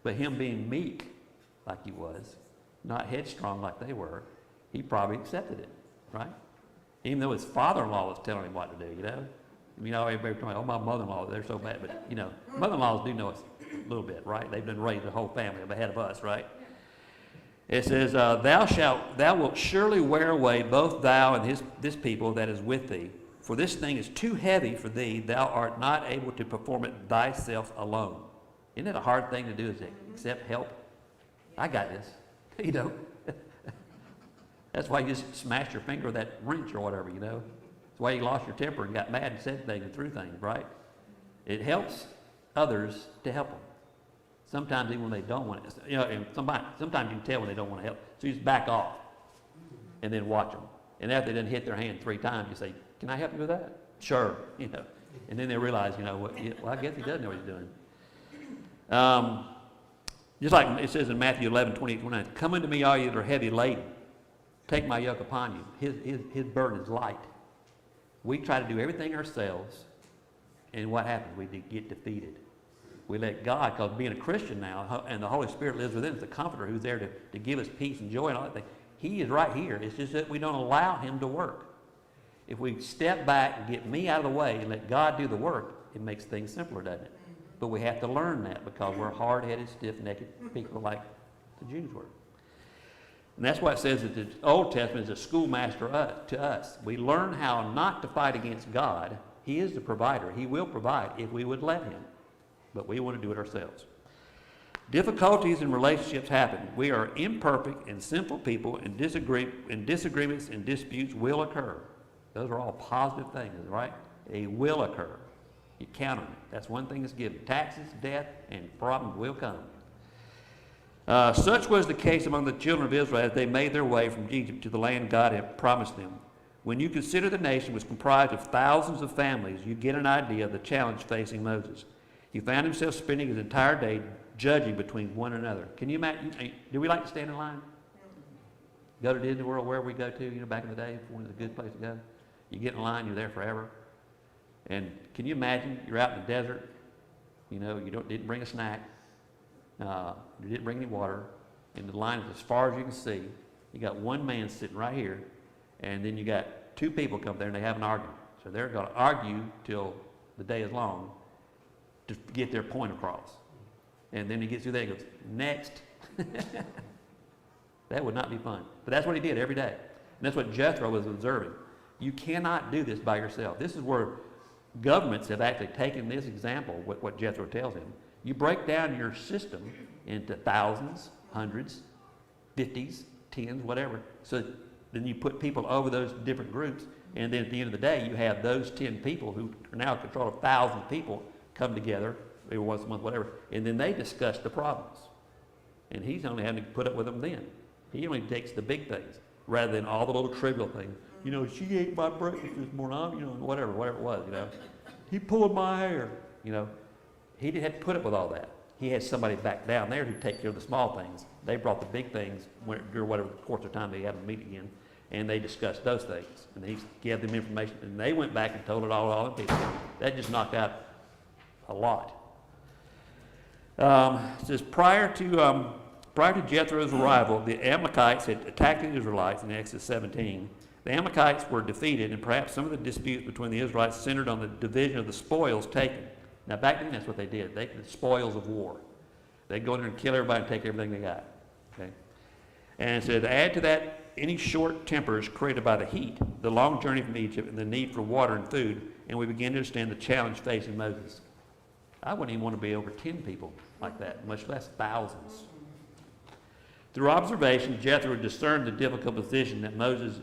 But him being meek, like he was, not headstrong like they were, he probably accepted it, right? Even though his father-in-law was telling him what to do, you know? You know, everybody's talking, oh, my mother-in-law, they're so bad. But, you know, mother-in-laws do know us a little bit, right? They've been raised the whole family ahead of us, right? It says, thou wilt surely wear away both thou and this people that is with thee. For this thing is too heavy for thee. Thou art not able to perform it thyself alone. Isn't it a hard thing to do, is to accept help? I got this. You know? That's why you just smashed your finger with that wrench or whatever, you know? That's why you lost your temper and got mad and said things and threw things, right? It helps others to help them. Sometimes even when they don't want it. You know, and sometimes you can tell when they don't want to help. So you just back off and then watch them. And after they done hit their hand 3 times, you say, can I help you with that? Sure, you know. And then they realize, you know, well, I guess he does know what he's doing. Just like it says in Matthew 11:28-29, come unto me, all you that are heavy laden. Take my yoke upon you. His burden is light. We try to do everything ourselves, and what happens? We get defeated. We let God, because being a Christian now, and the Holy Spirit lives within us, the Comforter who's there to give us peace and joy and all that thing, he is right here. It's just that we don't allow him to work. If we step back and get me out of the way and let God do the work, it makes things simpler, doesn't it? But we have to learn that because we're hard-headed, stiff-necked people like the Jews were. And that's why it says that the Old Testament is a schoolmaster to us. We learn how not to fight against God. He is the provider. He will provide if we would let him. But we want to do it ourselves. Difficulties in relationships happen. We are imperfect and sinful people, and disagreements and disputes will occur. Those are all positive things, right? They will occur. You count on it. That's one thing that's given. Taxes, death, and problems will come. Such was the case among the children of Israel as they made their way from Egypt to the land God had promised them. When you consider the nation was comprised of thousands of families, you get an idea of the challenge facing Moses. He found himself spending his entire day judging between one another. Can you imagine? Do we like to stand in line? Go to Disney World, wherever we go to, back in the day, before it was a good place to go. You get in line, you're there forever. And can you imagine, you're out in the desert, you didn't bring a snack, you didn't bring any water, and the line is as far as you can see. You got one man sitting right here, and then you got two people come there and they have an argument. So they're going to argue till the day is long to get their point across. And then he gets through there and goes, next. That would not be fun. But that's what he did every day. And that's what Jethro was observing. You cannot do this by yourself. This is where governments have actually taken this example, what Jethro tells him. You break down your system into thousands, hundreds, 50s, 10s, whatever. So then you put people over those different groups, and then at the end of the day, you have those 10 people who are now in control of 1,000 people come together every once a month, whatever, and then they discuss the problems. And he's only having to put up with them then. He only takes the big things rather than all the little trivial things. She ate my breakfast this morning, whatever it was, He pulled my hair, He didn't have to put up with all that. He had somebody back down there who take care of the small things. They brought the big things during whatever course of time they had to meet again, and they discussed those things. And he gave them information, and they went back and told it all to people. That just knocked out a lot. It says prior to Jethro's arrival, the Amalekites had attacked the Israelites in Exodus 17. The Amalekites were defeated, and perhaps some of the disputes between the Israelites centered on the division of the spoils taken. Now, back then, that's what they did. They did spoils of war. They'd go in there and kill everybody and take everything they got. Okay? And so to add to that, any short tempers created by the heat, the long journey from Egypt, and the need for water and food, and we begin to understand the challenge facing Moses. I wouldn't even want to be over 10 people like that, much less thousands. Through observation, Jethro discerned the difficult position that Moses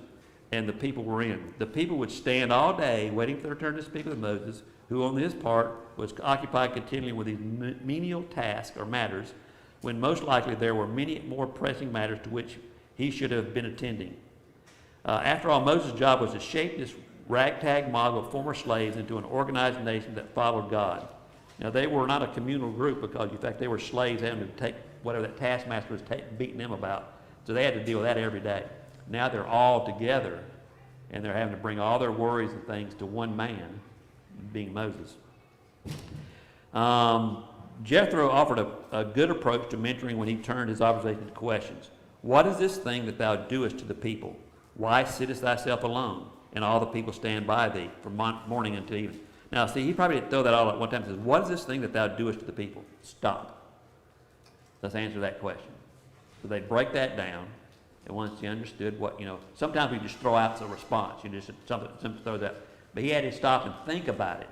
and the people were in. The people would stand all day waiting for their turn to speak with Moses, who on his part was occupied continually with these menial tasks or matters, when most likely there were many more pressing matters to which he should have been attending. After all, Moses' job was to shape this ragtag mob of former slaves into an organized nation that followed God. Now, they were not a communal group because, in fact, they were slaves having to take whatever that taskmaster was beating them about. So they had to deal with that every day. Now they're all together, and they're having to bring all their worries and things to one man, being Moses. Jethro offered a good approach to mentoring when he turned his observation to questions. What is this thing that thou doest to the people? Why sittest thyself alone, and all the people stand by thee from morning until evening? Now, see, he probably didn't throw that all at one time. He says, what is this thing that thou doest to the people? Stop. Let's answer that question. So they break that down, and once he understood what, sometimes we just throw out a response. Just something throws out. But he had to stop and think about it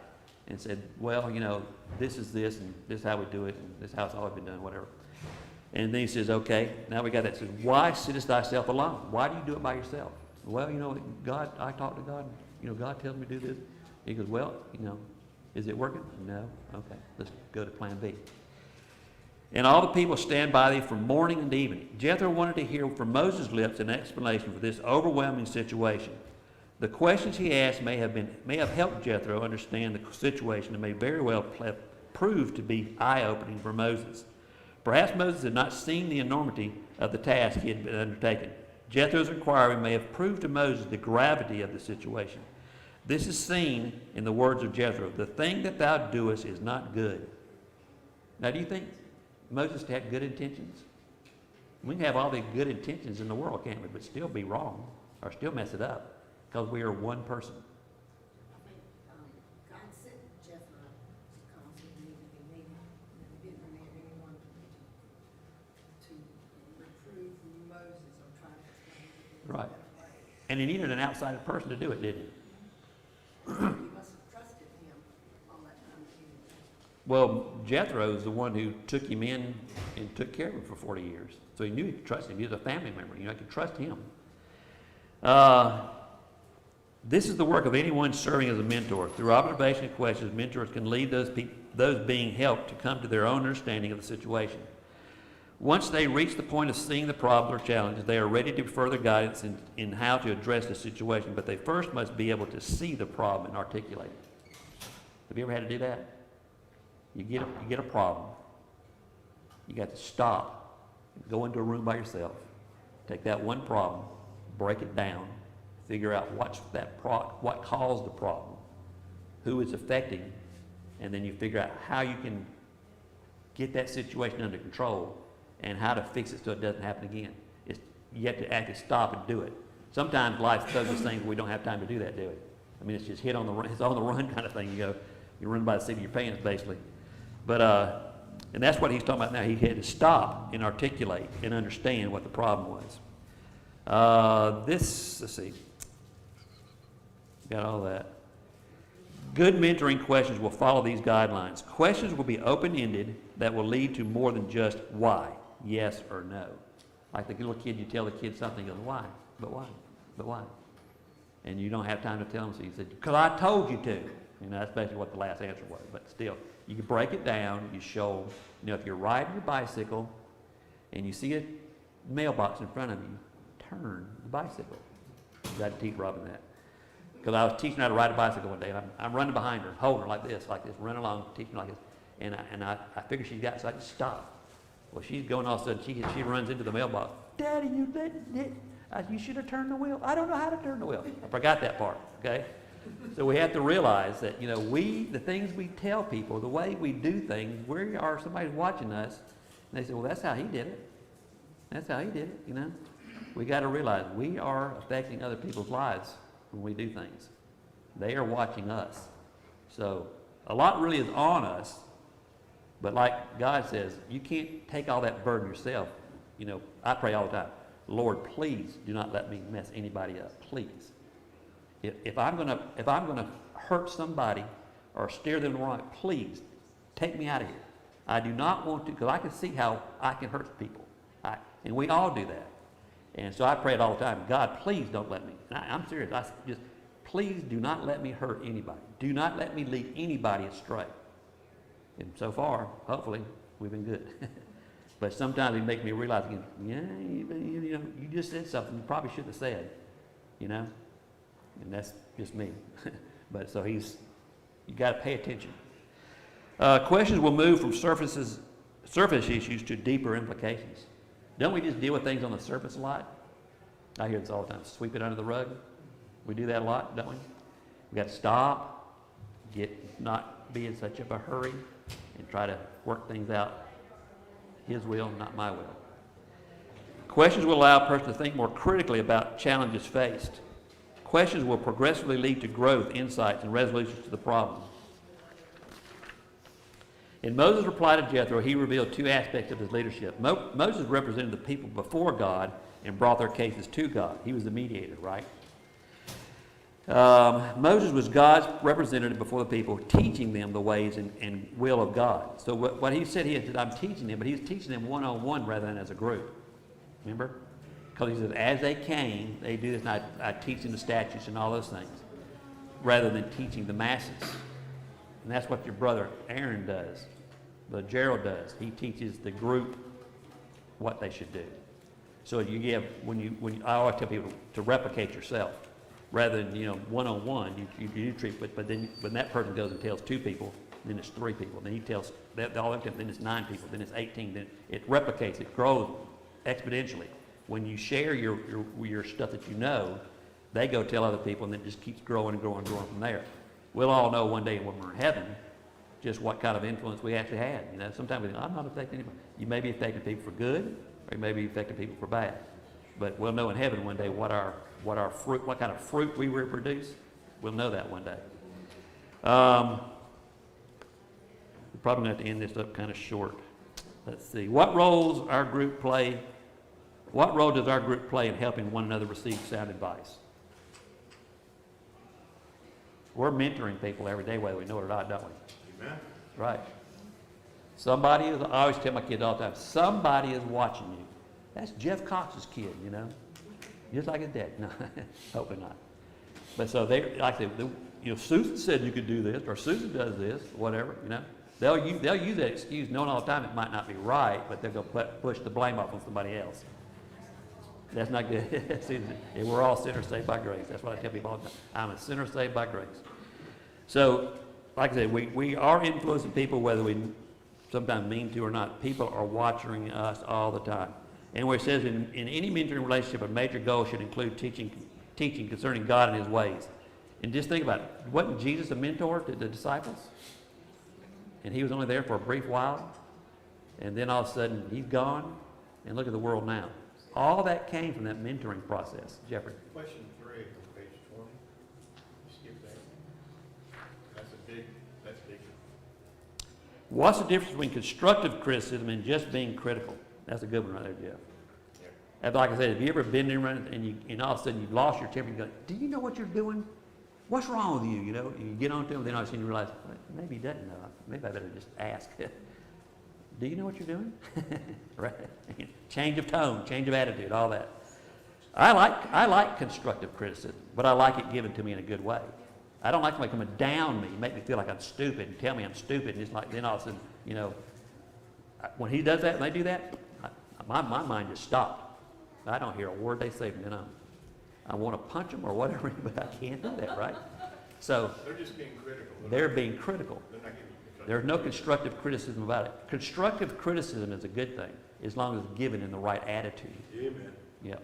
and said, well, this is this, and this is how we do it, and this is how it's always been done, whatever. And then he says, okay, now we got that. He says, why sittest thyself alone? Why do you do it by yourself? Well, God, I talk to God, God tells me to do this. He goes, well, is it working? No? Okay, let's go to plan B. And all the people stand by thee from morning and evening. Jethro wanted to hear from Moses' lips an explanation for this overwhelming situation. The questions he asked may have helped Jethro understand the situation and may very well have proved to be eye-opening for Moses. Perhaps Moses had not seen the enormity of the task he had been undertaken. Jethro's inquiry may have proved to Moses the gravity of the situation. This is seen in the words of Jethro. The thing that thou doest is not good. Now, do you think Moses had good intentions? We can have all the good intentions in the world, can't we? But still be wrong or still mess it up because we are one person. I think God sent Jethro because he needed he didn't have anyone to reprove Moses or try to explain it. Right. And he needed an outside person to do it, didn't he? He must have trusted him all that time that he was there. Well, Jethro is the one who took him in and took care of him for 40 years. So he knew he could trust him. He was a family member. I could trust him. This is the work of anyone serving as a mentor. Through observation and questions, mentors can lead those being helped to come to their own understanding of the situation. Once they reach the point of seeing the problem or challenges, they are ready to further guidance in how to address the situation, but they first must be able to see the problem and articulate it. Have you ever had to do that? You get a problem, You got to stop, go into a room by yourself, take that one problem, break it down, figure out what caused the problem, who it's affecting, and then you figure out how you can get that situation under control and how to fix it so it doesn't happen again. You have to actually stop and do it. Sometimes life throws us things we don't have time to do that, do we? I mean, it's just hit on the run, it's on the run kind of thing. You run by the seat of your pants, basically. But, and that's what he's talking about now. He had to stop and articulate and understand what the problem was. Let's see. Got all that. Good mentoring questions will follow these guidelines. Questions will be open-ended that will lead to more than just why, yes or no. Like the little kid, you tell the kid something, he goes, why? But why? But why? And you don't have time to tell them, so you say, because I told you to. You know, that's basically what the last answer was. But still, you can break it down, you show, you know, if you're riding your bicycle and you see a mailbox in front of you, turn the bicycle. You got to teach Robin that. Because I was teaching her how to ride a bicycle one day, and I'm running behind her, holding her like this, run along, teaching her like this. And I figured she got, so I just stopped. Well, she's going, all of a sudden, she runs into the mailbox. Daddy, you should have turned the wheel. I don't know how to turn the wheel. I forgot that part, okay? So we have to realize that, you know, the things we tell people, the way we do things, somebody's watching us, and they say, well, that's how he did it. That's how he did it, you know? We got to realize we are affecting other people's lives when we do things. They are watching us. So a lot really is on us, but like God says, you can't take all that burden yourself. You know, I pray all the time, Lord, please do not let me mess anybody up, please. If I'm gonna hurt somebody or steer them wrong, please take me out of here. I do not want to, because I can see how I can hurt people, and we all do that. And so I pray it all the time. God, please don't let me. And I'm serious. Please do not let me hurt anybody. Do not let me lead anybody astray. And so far, hopefully, we've been good. But sometimes it makes me realize again, you just said something you probably shouldn't have said, you know? And that's just me. But so you got to pay attention. Questions will move from surface issues to deeper implications. Don't we just deal with things on the surface a lot? I hear this all the time. Sweep it under the rug. We do that a lot, don't we? We got to stop, not be in such a hurry, and try to work things out. His will, not my will. Questions will allow a person to think more critically about challenges faced. Questions will progressively lead to growth, insights, and resolutions to the problem. In Moses' reply to Jethro, he revealed two aspects of his leadership. Moses represented the people before God and brought their cases to God. He was the mediator, right? Moses was God's representative before the people, teaching them the ways and will of God. So what he said, I'm teaching them, but he was teaching them one-on-one rather than as a group. Remember? Because he says, as they came, they do this, and I teach them the statutes and all those things, rather than teaching the masses. And that's what your brother Aaron does. But Gerald does. He teaches the group what they should do. So I always tell people to replicate yourself, rather than one-on-one. You do treat, but then when that person goes and tells 2 people, then it's 3 people, then he tells all of them, then it's 9 people, then it's 18. Then it replicates, it grows exponentially. When you share your stuff that you know, they go tell other people, and it just keeps growing and growing and growing from there. We'll all know one day when we're in heaven just what kind of influence we actually had. Sometimes we think, I'm not affecting anybody. You may be affecting people for good, or you may be affecting people for bad. But we'll know in heaven one day what kind of fruit we reproduce. We'll know that one day. We're probably going to have to end this up kind of short. Let's see. What role does our group play in helping one another receive sound advice? We're mentoring people every day, whether we know it or not, don't we? Amen. Right. I always tell my kids all the time, somebody is watching you. That's Jeff Cox's kid, just like his dad. No, hopefully not. But so they, like I said, Susan said you could do this, or Susan does this, whatever, They'll use that excuse, knowing all the time it might not be right, but they'll go push the blame off on somebody else. That's not good. And we're all sinners saved by grace. That's what I tell people all the time. I'm a sinner saved by grace. So, like I said, we are influencing people whether we sometimes mean to or not, people are watching us all the time. And where it says in any mentoring relationship, a major goal should include teaching concerning God and his ways. And just think about it. Wasn't Jesus a mentor to the disciples? And he was only there for a brief while. And then all of a sudden, he's gone. And look at the world now. All that came from that mentoring process. Jeffrey. Question 3 on page 20. Skip that. That's big. What's the difference between constructive criticism and just being critical? That's a good one right there, Jeff. Yeah. And like I said, have you ever been there and all of a sudden you've lost your temper and you go, do you know what you're doing? What's wrong with you? You know, and you get on to him, then all of a sudden you realize, well, maybe he doesn't know. Maybe I better just ask. Do you know what you're doing? Right? Change of tone, change of attitude, all that. I like constructive criticism, but I like it given to me in a good way. I don't like somebody coming down me, make me feel like I'm stupid, and tell me I'm stupid, and it's like then all of a sudden, you know, when he does that, when they do that, my mind just stopped. I don't hear a word they say from then on. I want to punch them or whatever, but I can't do that, right? So They're just being critical. they're being critical. They're not giving you There's no constructive criticism about it. Constructive criticism is a good thing, as long as it's given in the right attitude. Amen. Yeah.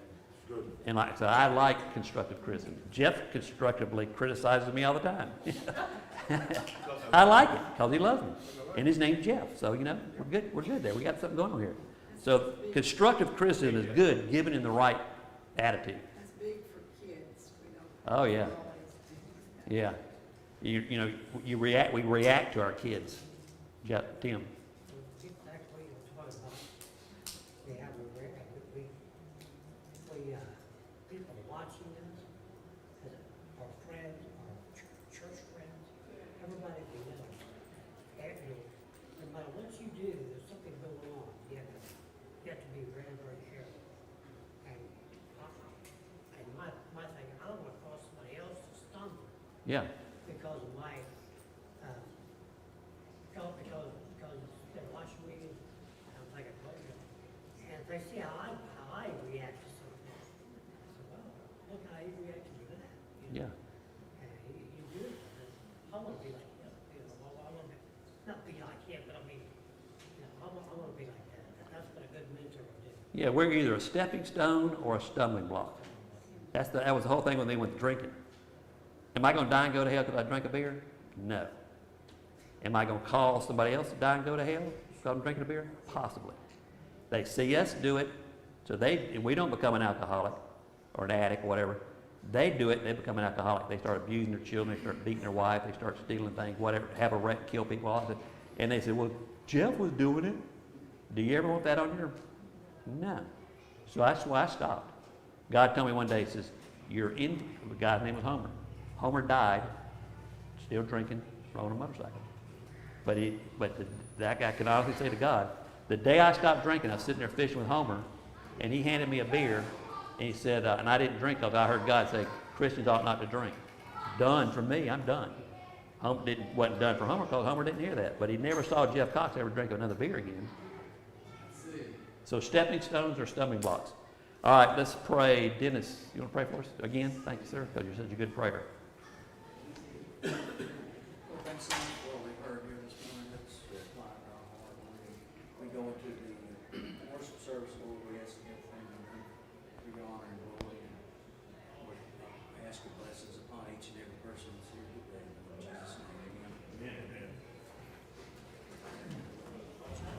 Good. And like I said, I like constructive criticism. Jeff constructively criticizes me all the time. I like it because he loves me. And his name's Jeff. So, you know, we're good there. We got something going on here. So constructive criticism is good, given in the right attitude. That's big for kids. We don't Oh, yeah. always do that. Yeah. We react to our kids. Jeff, Tim. Exactly, it's what about, we have people watching us, as our friends, our church friends, everybody we know. No matter what you do, there's something going on, you have to be very, very careful. And my thing, I don't want to cause somebody else to stumble Yeah. because of my, because they're watching me, and I'm thinking, well, and they see how I react to something. I said, well, look how you react to that. You know? Yeah. And you do it, and I want to be like him, well, I want to, not be like him, but I mean, I want to be like that. That's what a good mentor would do. Yeah, we're either a stepping stone or a stumbling block. That was the whole thing when they went drinking. Am I going to die and go to hell because I drank a beer? No. Am I going to call somebody else to die and go to hell because I'm drinking a beer? Possibly. They see us do it, so we don't become an alcoholic or an addict or whatever. They do it, they become an alcoholic. They start abusing their children, they start beating their wife, they start stealing things, whatever, have a wreck, kill people, all that. And they say, well, Jeff was doing it. Do you ever want that on your? No. So that's why I stopped. God told me one day, he says, the guy's name was Homer. Homer died, still drinking, rode a motorcycle. That guy can honestly say to God, the day I stopped drinking, I was sitting there fishing with Homer, and he handed me a beer, and he said, and I didn't drink because I heard God say, Christians ought not to drink. Done for me, I'm done. Homer wasn't done for Homer because Homer didn't hear that, but he never saw Jeff Cox ever drink another beer again. So stepping stones or stumbling blocks. All right, let's pray. Dennis, you want to pray for us again? Thank you, sir, because you're such a good prayer.